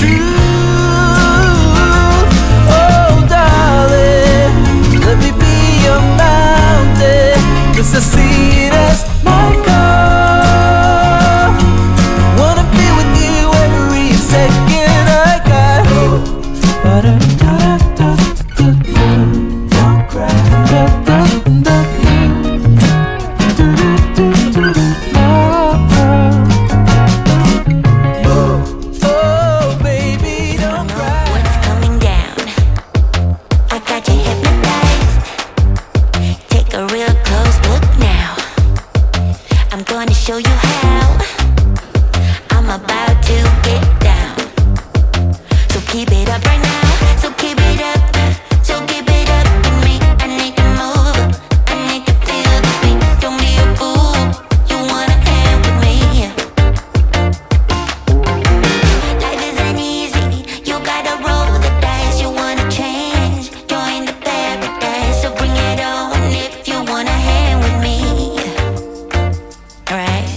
truth. Oh darling, let me be your mountain, 'cause I see it as my goal. Wanna be with you every second I got. Don't cry. Show you how I'm about to get down. So keep it up right now. So keep it up. So keep it up with me. I need to move. I need to feel the beat. Don't be a fool. You wanna hang with me. Life isn't easy. You gotta roll the dice. You wanna change. Join the paradise. So bring it on if you wanna hang with me. Right.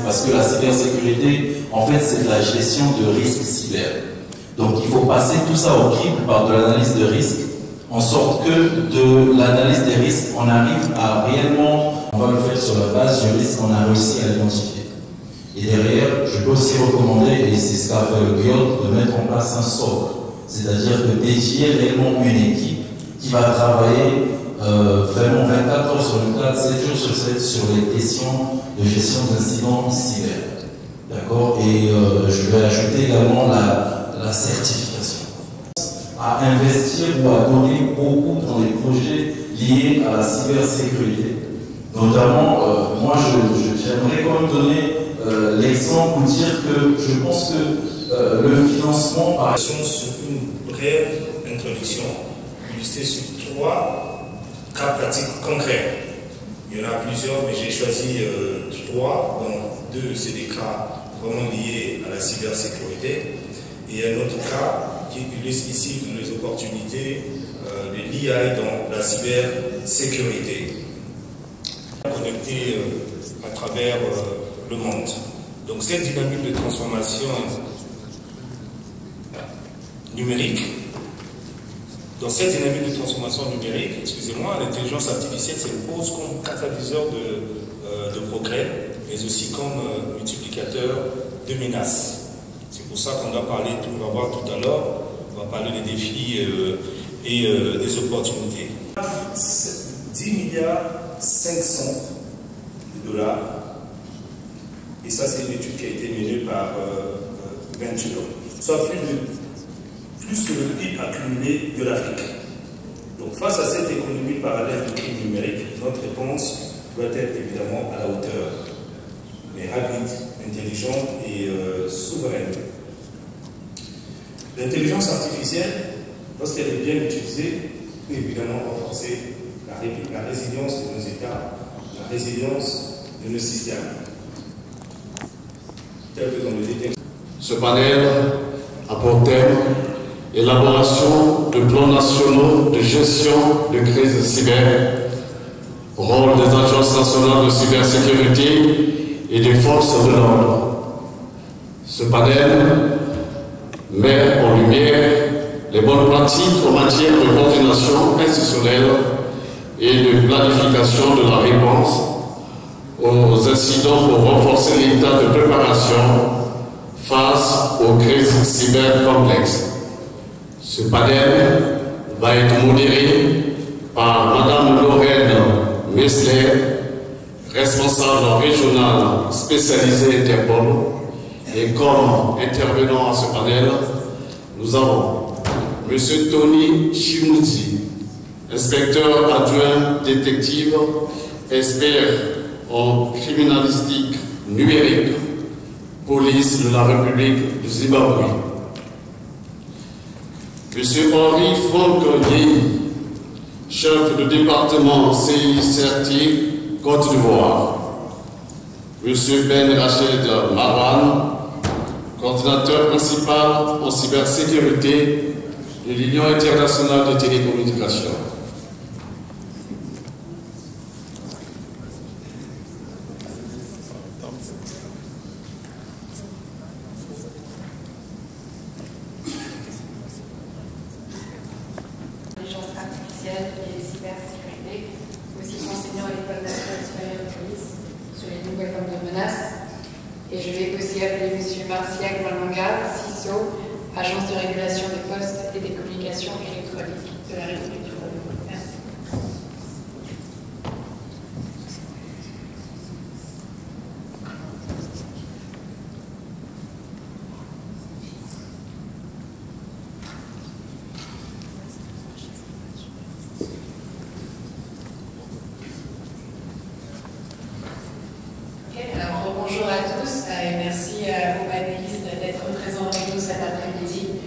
Parce que la cybersécurité, en fait, c'est de la gestion de risques cyber. Donc il faut passer tout ça au crible par de l'analyse de risque, en sorte que de l'analyse des risques, on arrive à réellement, on va le faire sur la base du risque qu'on a réussi à identifier. Et derrière, je peux aussi recommander, et c'est ce qu'a fait le GIOD, de mettre en place un socle, c'est-à-dire de dédier réellement une équipe qui va travailler vraiment 24 heures sur 24, 7 jours sur 7 sur les questions de gestion d'incidents cyber. D'accord? Et je vais ajouter également la certification. À investir ou à donner beaucoup dans les projets liés à la cybersécurité. Notamment, moi j'aimerais quand même donner l'exemple ou dire que je pense que le financement par sur une brève introduction illustrée sur 3 cas pratiques concrets. Il y en a plusieurs, mais j'ai choisi 3, dont 2 c'est des cas vraiment liés à la cybersécurité et un autre cas qui illustre ici les opportunités de l'IA dans la cybersécurité connectée à travers le monde. Donc cette dynamique de transformation numérique, dans cette dynamique de transformation numérique, excusez-moi, l'intelligence artificielle s'impose comme catalyseur de progrès, mais aussi comme multiplicateur de menaces. C'est pour ça qu'on va parler, on va voir tout à l'heure, on va parler des défis et des opportunités. 10 milliards 500 de dollars, et ça c'est une étude qui a été menée par Venture, soit plus que le PIB accumulé de l'Afrique. Donc face à cette économie parallèle du crime numérique, notre réponse doit être évidemment à la hauteur, mais rapide, intelligente et souveraine. L'intelligence artificielle, lorsqu'elle est bien utilisée, peut évidemment renforcer la résilience de nos États, la résilience de nos systèmes. Tel que dans le détail. Ce panel a pour thème élaboration de plans nationaux de gestion de crise cyber, rôle des agences nationales de cybersécurité et des forces de l'ordre. Ce panel met en lumière les bonnes pratiques en matière de coordination institutionnelle et de planification de la réponse aux incidents pour renforcer l'état de préparation face aux crises cyber complexes. Ce panel va être modéré par Mme Lorraine Messler, responsable régional spécialisé Interpol. Et comme intervenant à ce panel, nous avons M. Tony Chimouzi, inspecteur adjoint détective, expert en criminalistique numérique, police de la République du Zimbabwe. M. Henri Franck Yei, chef de département CICRT Côte d'Ivoire. M. Ben Rached Marwan, coordinateur principal en cybersécurité de l'Union internationale de télécommunications. L'intelligence artificielle et cybersécurité, aussi enseignant à l'École nationale supérieure de police sur les nouvelles formes de menaces. Et je vais aussi appeler M. Marciac Malanga, CISO, Agence de régulation des postes et des communications électroniques de la République du Congo. Merci. Alors, bonjour à tous et merci aux panélistes d'être présents avec nous cet après-midi.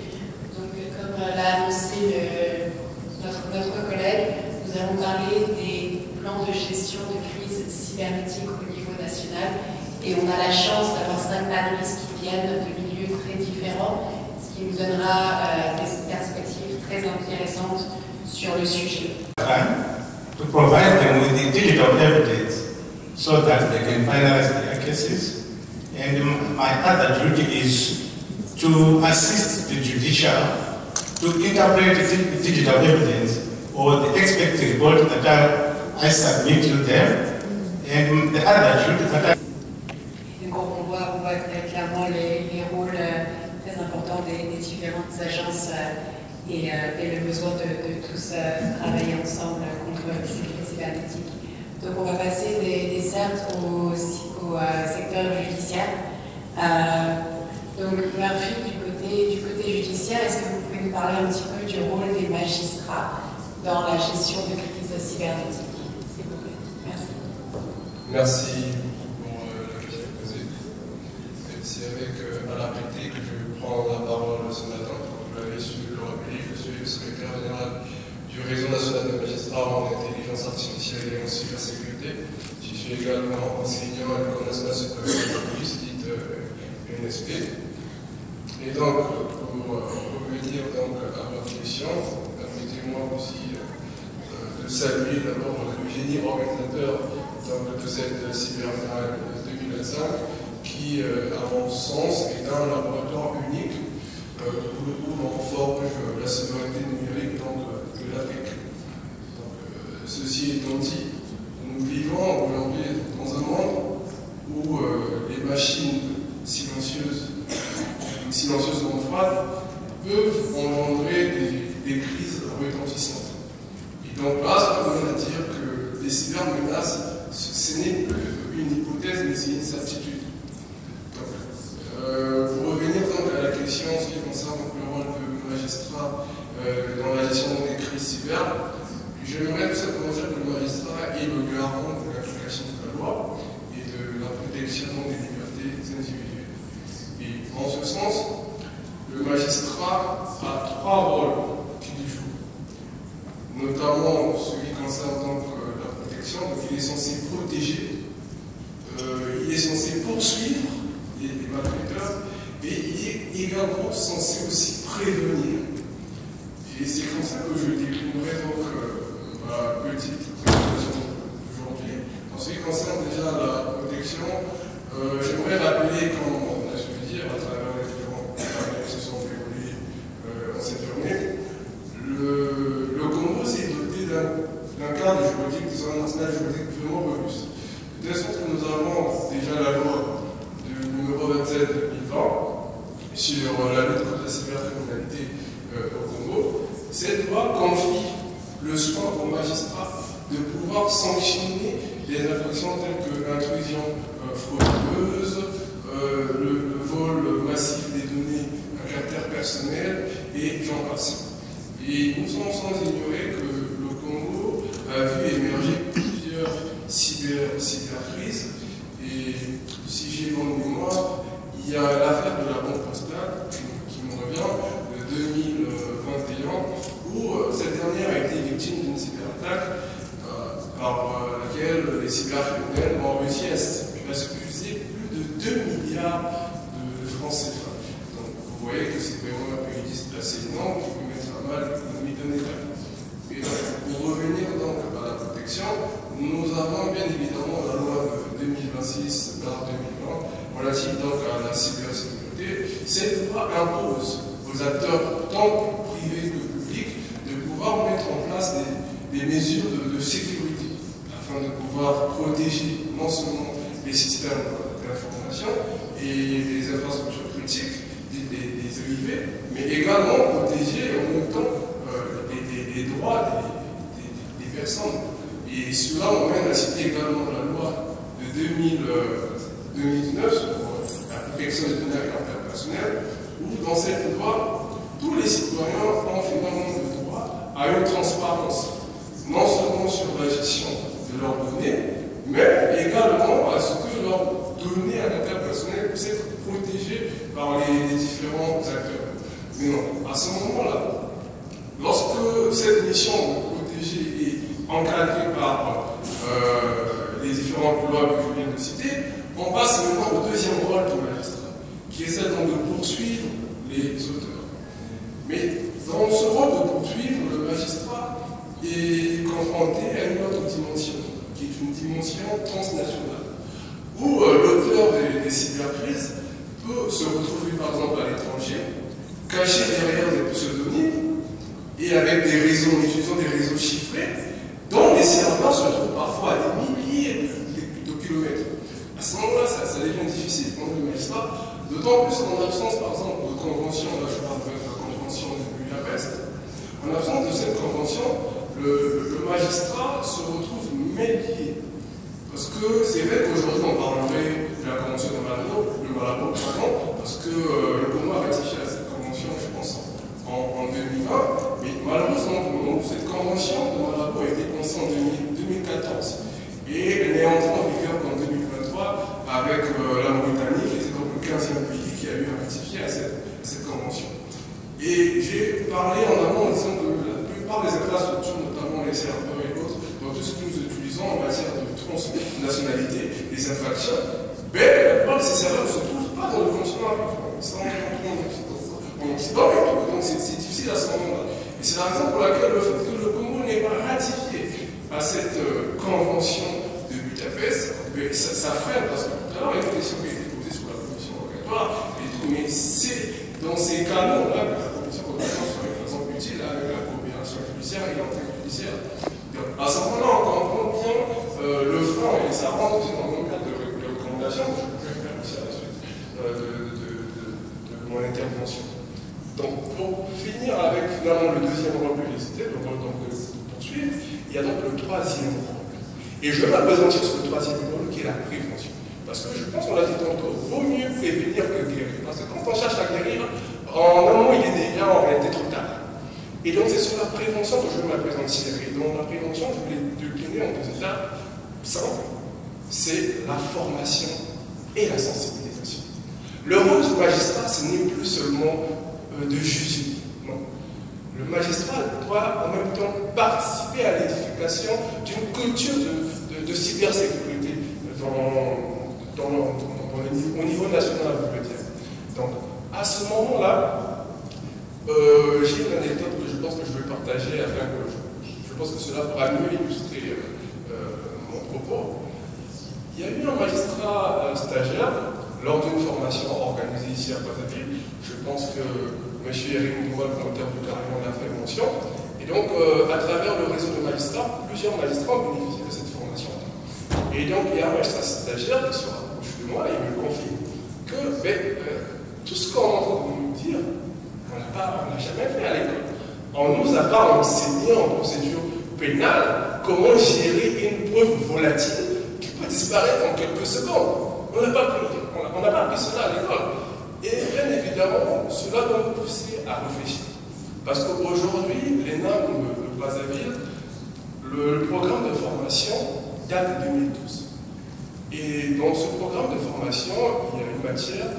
Donc, comme l'a annoncé notre collègue, nous allons parler des plans de gestion de crise cybernétique au niveau national. Et on a la chance d'avoir 5 panélistes qui viennent de milieux très différents, ce qui nous donnera des perspectives très intéressantes sur le sujet. To provide them with the digital evidence so that they can finalize their cases. And my other duty is to assist the judicial to interpret the digital evidence or the expert report that I submit to them. And the other duty that on va différentes agences et le besoin de tous travailler ensemble contre la sécurité cybernétique. Donc on va passer des certes au secteur judiciaire. Donc Murphy, du côté judiciaire, est-ce que vous pouvez nous parler un petit peu du rôle des magistrats dans la gestion de crise cybernétique, s'il vous plaît? Merci. Merci pour la question posée. C'est avec Alain Pété que je prends la parole ce matin. Comme vous l'avez su le rappeler, je suis le secrétaire général du Réseau national des magistrats en intelligence artificielle et en cybersécurité. Je suis également enseignant à l'École nationale supérieure de police, dite UNSP. Et donc, pour revenir donc à votre question, permettez-moi aussi de saluer d'abord le génie organisateur de cette cybermiracle 2025 qui, à mon sens, est un laboratoire unique où l'on forge la souveraineté numérique de l'Afrique. Ceci étant dit, nous vivons aujourd'hui dans un monde où les machines silencieuses en froide peuvent engendrer des crises retentissantes. Et donc là, ça permet à dire que les cybermenaces, ce n'est plus une hypothèse, mais c'est une certitude. Donc, pour revenir donc à la question en ce qui concerne le rôle de magistrat dans la gestion des crises cyber, j'aimerais tout simplement dire que le magistrat est le garant de l'application de la loi et de la protection des libertés individuelles. Et en ce sens, le magistrat a trois rôles qu'il joue, notamment celui qui concerne donc la protection. Donc il est censé protéger, il est censé poursuivre les malfaiteurs, et il est également censé aussi prévenir. Et c'est comme ça que je découvrirai donc ma petite présentation aujourd'hui. En ce qui concerne déjà la protection, j'aimerais rappeler, comme on a su le dire à travers les différents travaux qui se sont déroulés en cette journée, le Congo s'est doté d'un cadre juridique, d'un arsenal juridique vraiment robuste. De sorte que nous avons déjà la loi numéro 27/2020 sur la lutte contre la cybercriminalité au Congo. Cette loi confie le soin aux magistrats de pouvoir sanctionner les infractions telles que l'intrusion frauduleuse, le vol massif des données à caractère personnel et j'en passe. Et nous sommes sans ignorer que le Congo a vu émerger plusieurs cybercrises. Et si j'ai bonne mémoire, il y a l'affaire de la banque postale qui me revient de 2021 où cette dernière a été victime d'une cyberattaque par laquelle les cybercriminels ont réussi à spolier plus de 2 milliards de francs CFA. Donc vous voyez que c'est vraiment un préjudice assez énorme qui peut mettre à mal l'économie d'un État. Et donc, pour revenir donc à la protection, nous avons bien évidemment la loi de 2026/2020 relative donc à la cybersécurité. Cette loi impose aux acteurs tant privés que publics de pouvoir mettre en place des mesures de sécurité afin de pouvoir protéger non seulement les systèmes d'information et les infrastructures critiques, des EIV, mais également protéger en même temps les droits des personnes. Et cela m'emmène à citer également la loi de 2019 sur la protection des données à caractère personnel, où dans cette loi, tous les citoyens ont finalement le droit à une transparence, non seulement sur la gestion de leurs données, mais également à ce que leurs données à caractère personnel puissent être protégées par les différents acteurs. Mais non, à ce moment-là, lorsque cette mission de protéger est encadrée par les différentes lois que je viens de citer, on passe maintenant au deuxième rôle du magistrat, qui est celle donc de poursuivre les auteurs. Mais dans ce rôle de poursuivre, le magistrat est confronté à une autre dimension, qui est une dimension transnationale, où l'auteur des cybercrises peut se retrouver par exemple à l'étranger, caché derrière des pseudonymes et avec des réseaux, utilisant des réseaux chiffrés, dont les serveurs se trouvent parfois à des milliers de kilomètres. À ce moment-là, ça devient difficile pour le magistrat de D'autant plus en absence, par exemple, de convention, là je parle de la convention de Budapest, en absence de cette convention, le magistrat se retrouve mêlé. Parce que c'est vrai qu'aujourd'hui on parlerait de la convention de Malabo, parce que le Congo a ratifié cette convention, je pense, en 2020, mais malheureusement pour nous, cette convention de Malabo a été pensée en 2014. Et elle n'est entrée en vigueur qu'en 2023 avec la Mauritanie, qui était donc le 15e pays qui a eu à ratifier cette convention. Et j'ai parlé en amont en disant que la plupart des infrastructures, notamment les serveurs et autres, dans tout ce que nous utilisons en matière de transnationalité, les infractions, ben, la plupart de ces serveurs ne se trouvent pas dans le continent africain. Ils sont en Occident, donc c'est difficile à ce moment-là. Et c'est la raison pour laquelle le fait que le Congo n'ait pas ratifié à cette convention de Budapest, ça freine, parce que tout à l'heure, il y a une question qui a été posée sur la commission rogatoire, et tout, mais c'est dans ces canaux-là que la commission rogatoire serait par exemple utile avec la coopération judiciaire et l'enquête judiciaire. Donc, à ce moment-là, on comprend bien le frein, et ça rentre aussi dans le cadre de recommandations, que je vais faire aussi à la suite de mon intervention. Donc, pour finir avec finalement le deuxième rôle que j'ai cité, le rôle donc de poursuivre, il y a donc le troisième rôle. Et je vais m'appesantir sur le troisième rôle qui est la prévention. Parce que je pense qu'on l'a dit tantôt, vaut mieux prévenir que guérir. Parce que quand on cherche à guérir, en un moment il est déjà en réalité trop tard. Et donc c'est sur la prévention que je vais m'appesantir. Et dans la prévention, je voulais décliner en deux étapes simples. C'est la formation et la sensibilisation. Le rôle du magistrat, ce n'est plus seulement de juger. Non. Le magistrat doit en même temps participer à l'édification d'une culture de cybersécurité au niveau national, je veux dire. Donc, à ce moment-là, j'ai une anecdote que je pense que je vais partager afin que je pense que cela pourra mieux illustrer mon propos. Il y a eu un magistrat stagiaire lors d'une formation organisée ici à Brazzaville. Je pense que M. Eric Mouba, le promoteur du carrément, l'a fait mention. Et donc, à travers le réseau de magistrats, plusieurs magistrats ont bénéficié de cette formation. Et donc, il y a un magistrat stagiaire qui se rapproche de moi et me confie que tout ce qu'on est en train de nous dire, on n'a jamais fait à l'école. On nous a pas enseigné en procédure pénale comment gérer une preuve volatile qui peut disparaître en quelques secondes. On n'a pas appris cela à l'école. Et bien évidemment, cela doit nous pousser à réfléchir. Parce qu'aujourd'hui, l'ENA de Brazzaville, le programme de formation date de 2012. Et dans ce programme de formation, il y a une matière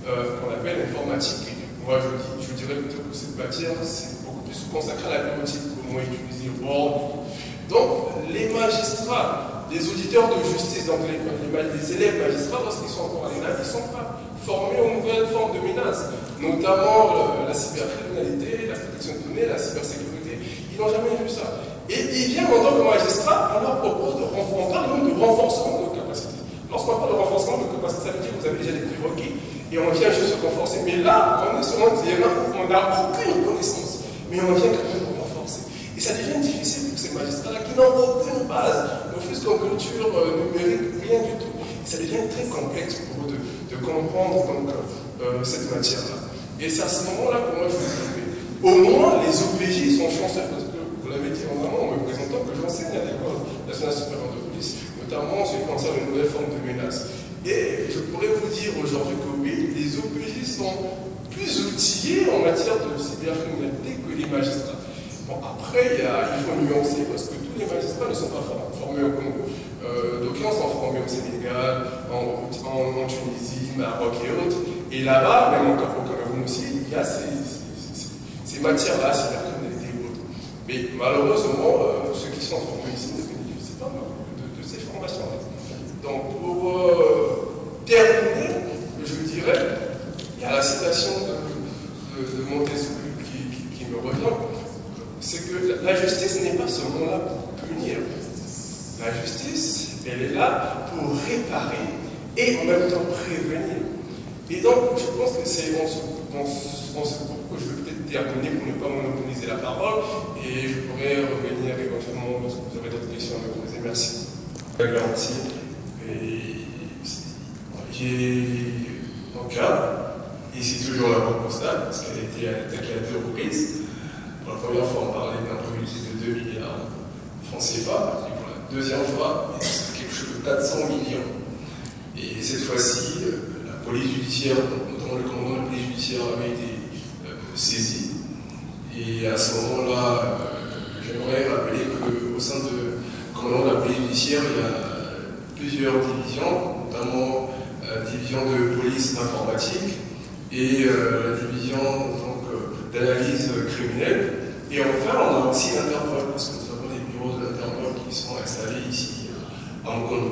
qu'on appelle informatique. Moi, je dirais plutôt que cette matière, c'est beaucoup plus consacré à la bureautique, comment utiliser Word. Donc, les magistrats, les auditeurs de justice, donc les élèves magistrats, lorsqu'ils sont encore à l'ENA, ils ne sont pas formés aux nouvelles formes de menaces, notamment la cybercriminalité, la protection de données, la cybersécurité. Ils n'ont jamais vu ça. Et ils viennent en tant que magistrats, on leur propose de renforcement de capacité. Lorsqu'on parle de renforcement de capacité, ça veut dire que vous avez déjà des prérequis et on vient juste se renforcer. Mais là, on est sur un terrain où on n'a aucune connaissance, mais on vient quand même renforcer. Et ça devient difficile pour ces magistrats-là qui n'ont aucune base, ne fût-ce qu'en culture numérique, rien du tout. Et ça devient très complexe pour eux de comprendre donc, cette matière-là. Et c'est à ce moment-là que moi je vous dis, au moins les OPJ sont chanceux, parce que vous l'avez dit en amont en me présentant que j'enseigne à l'école nationale supérieure de police, notamment en ce qui concerne une nouvelle forme de menace. Et je pourrais vous dire aujourd'hui que oui, les OPJ sont plus outillés en matière de cybercriminalité que les magistrats. Bon, après, il faut nuancer, parce que tous les magistrats ne sont pas formés au Congo. D'aucuns sont formés au Sénégal, en Tunisie, Maroc et autres. Et là-bas, même au Cameroun aussi, il y a ces matières-là, cybercriminalité et autres. Mais malheureusement, ceux qui sont formés ici ne bénéficient pas de ces formations-là. Donc, pour terminer, je dirais, il y a la citation de Montesquieu qui me revient, c'est que la justice n'est pas seulement là pour punir. La justice, elle est là pour réparer et en même temps prévenir. Et donc, je pense que c'est dans ce propos que je vais peut-être terminer pour ne pas monopoliser la parole et je pourrais revenir éventuellement lorsque vous aurez d'autres questions à me poser. Merci. Merci. Et j'ai un cas. Et c'est toujours la Banque Postale, parce qu'elle a été attaquée à 2 reprises. Pour la première fois, on parlait d'un préjudice de 2 milliards de francs CFA. Et pour la deuxième fois, c'est quelque chose de 400 millions. Et cette fois-ci, la police judiciaire, notamment le commandant de la police judiciaire, avait été saisi. Et à ce moment-là, j'aimerais rappeler qu'au sein du commandant de la police judiciaire, il y a plusieurs divisions, notamment la division de police informatique et la division d'analyse criminelle. Et enfin, on a aussi l'Interpol, parce que nous avons des bureaux de l'Interpol qui sont installés ici à Hong Kong.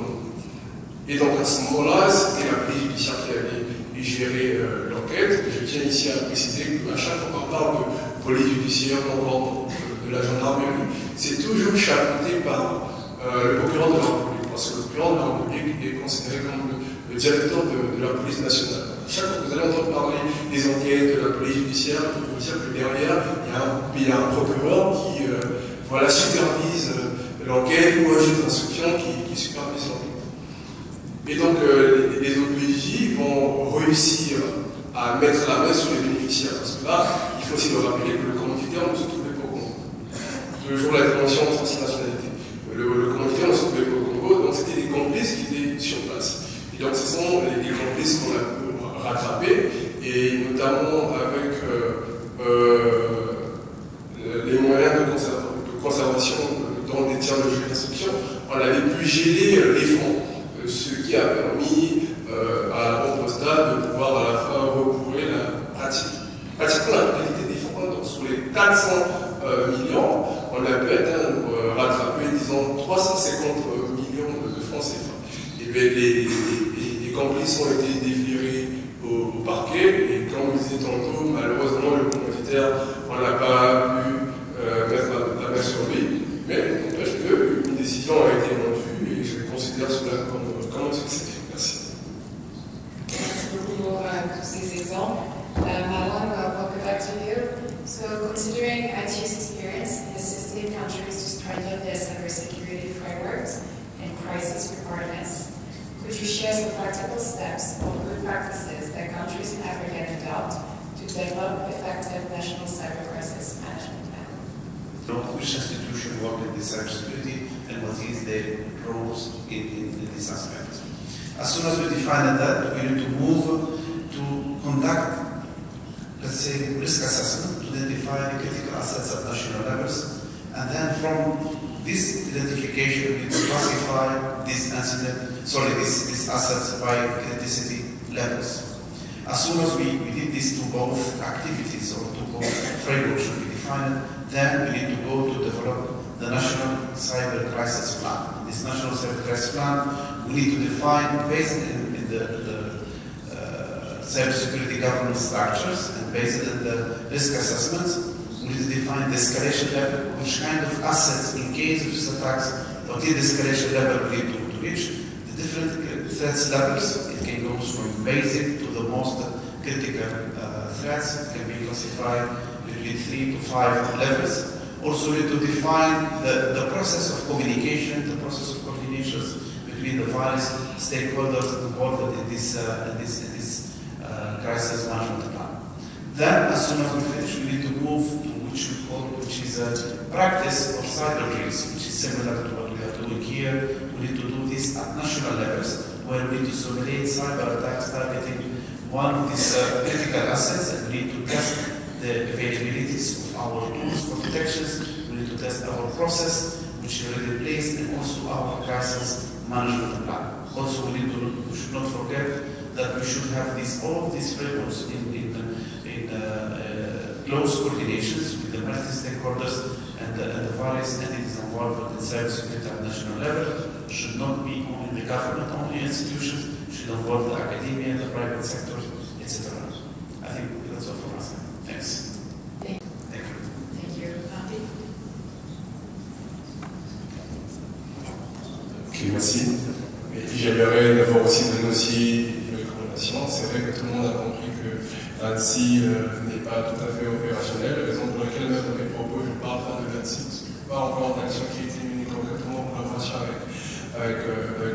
Et donc à ce moment-là, c'était la police judiciaire qui avait géré l'enquête. Je tiens ici à préciser qu'à chaque fois qu'on parle de police judiciaire, encore de la gendarmerie, c'est toujours chapeauté par le procureur de la République, parce que le procureur de la République est considéré comme le directeur de la police nationale. Chaque fois que vous allez entendre parler des enquêtes de la police judiciaire, il faut vous dire que derrière, il y a un procureur qui supervise l'enquête ou un juge d'instruction qui supervise l'enquête. Et donc, les OPJ vont réussir à mettre la main sur les bénéficiaires. Parce que là, il faut aussi le rappeler que le commanditaire ne se trouvait pas au Congo. Toujours la dimension de transnationalité. Le commanditaire ne se trouvait pas au Congo, donc c'était des complices qui étaient sur place. Et donc, ce sont les complices qu'on a pu rattraper, et notamment avec les moyens de conservation dont détient le juge d'instruction, on avait pu geler les fonds. Ce qui a permis à la Banque Postale de pouvoir à la fois recouvrir pratiquement la totalité des fonds. Donc sur les 400 millions, on a pu atteindre, rattraper, disons, 350 millions de francs CFA. Et bien, les complices ont été déférés au parquet, et comme vous disiez tantôt, malheureusement, le commanditaire, on n'a pas pu mettre la main sur lui, mais n'empêche qu'une décision a été rendue, et je considère cela comme un succès. Merci. Merci beaucoup pour tous ces exemples. Marlon, welcome back to you. So, considering ITU's experience in assisting countries to strengthen their cybersecurity frameworks and crisis preparedness, could you share some practical steps or good practices that countries in Africa can adopt to develop effective national cyber crisis management plans? So, which institution work in the cybersecurity and what is their roles in this aspect? As soon as we define that, we need to move to conduct, let's say, risk assessment to identify the critical assets at national levels, and then from this identification, we need to classify these assets by criticity levels. As soon as we did these to both activities or to both frameworks should be defined, then we need to go to develop the National Cyber Crisis Plan. This National Cyber Crisis Plan, we need to define, based in the cybersecurity governance structures and based on the risk assessments, we need to define the escalation level, which kind of assets, in case of attacks, what is the escalation level we need to reach, the different threats levels. It can go from basic to the most critical threats. It can be classified between 3 to 5 levels. Also, we need to define the process of communication, the process of coordinations between the various stakeholders involved in this crisis management plan. Then, as soon as we finish, we need to move to which is a practice of cyber drills, which is similar to what we are doing here. We need to do this at national levels, where we need to simulate cyber attacks targeting one of these critical assets, and we need to test the availabilities of our tools for detections. We need to test our process, which is already in place, and also our crisis management plan. Also, we should not forget that we should have all these frameworks in close coordinations with the multi-stakeholders and the various entities involved in cybersecurity at national level. It should not be only the government-only institutions, it should involve the academia, the private sector, etc. I think that's all from us. Thanks. Thank you. Thank you. Andy? Ok, merci. Et j'aimerais d'abord aussi donner aussi une recommandation. C'est vrai que tout le monde a compris que l'ANSSI n'est pas tout à fait opérationnel, raison pour laquelle même dans mes propos je parle pas de l'ANSSI, parce que je n'ai pas encore d'action qui a été menée concrètement en collaboration avec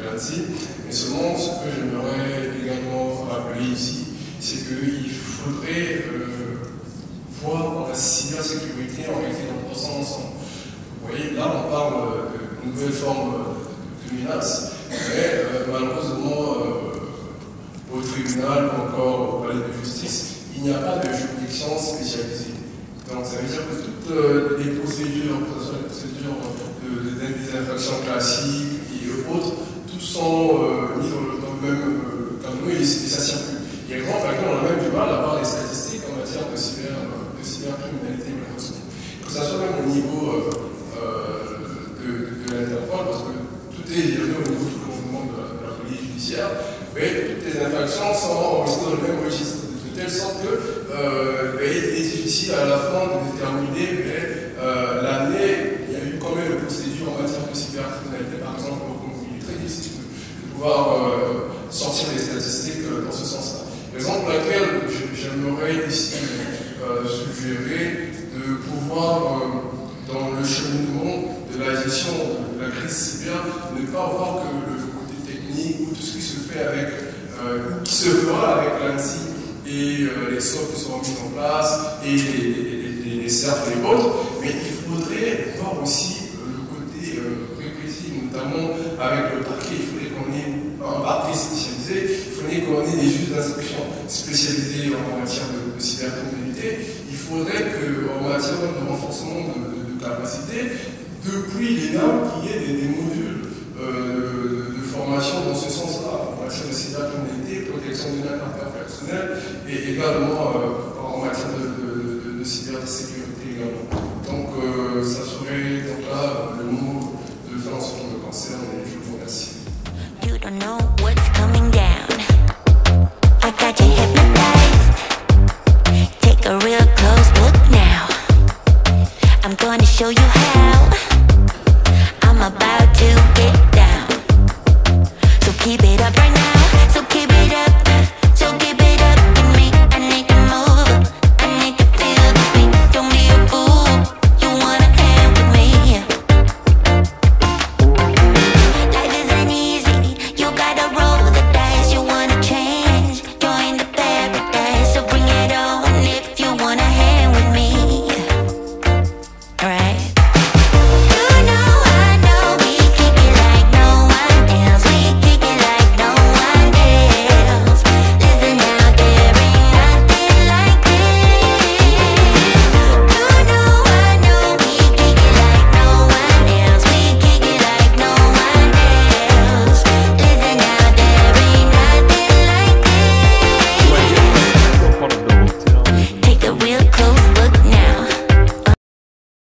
l'ANSSI. Mais seulement, ce que j'aimerais également rappeler ici, c'est qu'il faudrait voir dans la cybersécurité en réalité dans son ensemble. Vous voyez, là on parle de nouvelles formes de menaces, mais malheureusement au tribunal ou encore au palais de justice, il n'y a pas de juridiction spécialisée. Donc ça veut dire que toutes les procédures, que ce soit les procédures des infractions classiques et autres, tous sont mis dans le même canot et ça circule. Et par exemple, on a même du mal à avoir des statistiques en matière de cybercriminalité, malheureusement. Que ce soit même au niveau de l'Interpol, parce que tout est géré au niveau du commandement de la police judiciaire, mais toutes les infractions sont enregistrées dans le même registre, de telle sorte que il est difficile à la fin de déterminer l'année. Il y a eu combien de procédures en matière de cybercriminalité, par exemple, au Congo. Il est très difficile de pouvoir sortir des statistiques dans ce sens-là. Raison pour laquelle j'aimerais ici suggérer de pouvoir, dans le cheminement de la gestion de la crise cyber, ne pas voir que le côté technique ou tout ce qui se fait avec, ou qui se fera avec l'ANSSI et les sorts qui seront mis en place et les cercles et autres, mais il faudrait voir aussi le côté répressif, notamment avec le parquet. Il faudrait qu'on ait un parquet spécialisé, il faudrait qu'on ait des juges d'instruction spécialisés en matière de cybercriminalité. Il faudrait qu'en matière de renforcement de capacité, depuis l'ENA, qu'il y ait des modules de formation dans ce sens-là, en matière de cybercriminalité, protection des caractère personnel et également en matière de cybersécurité également. Donc ça serait donc là le mot de fin en ce qui me concerne et je vous remercie. You don't know what's coming down. I got you hypnotized. Take a real close look now. I'm going to show you how.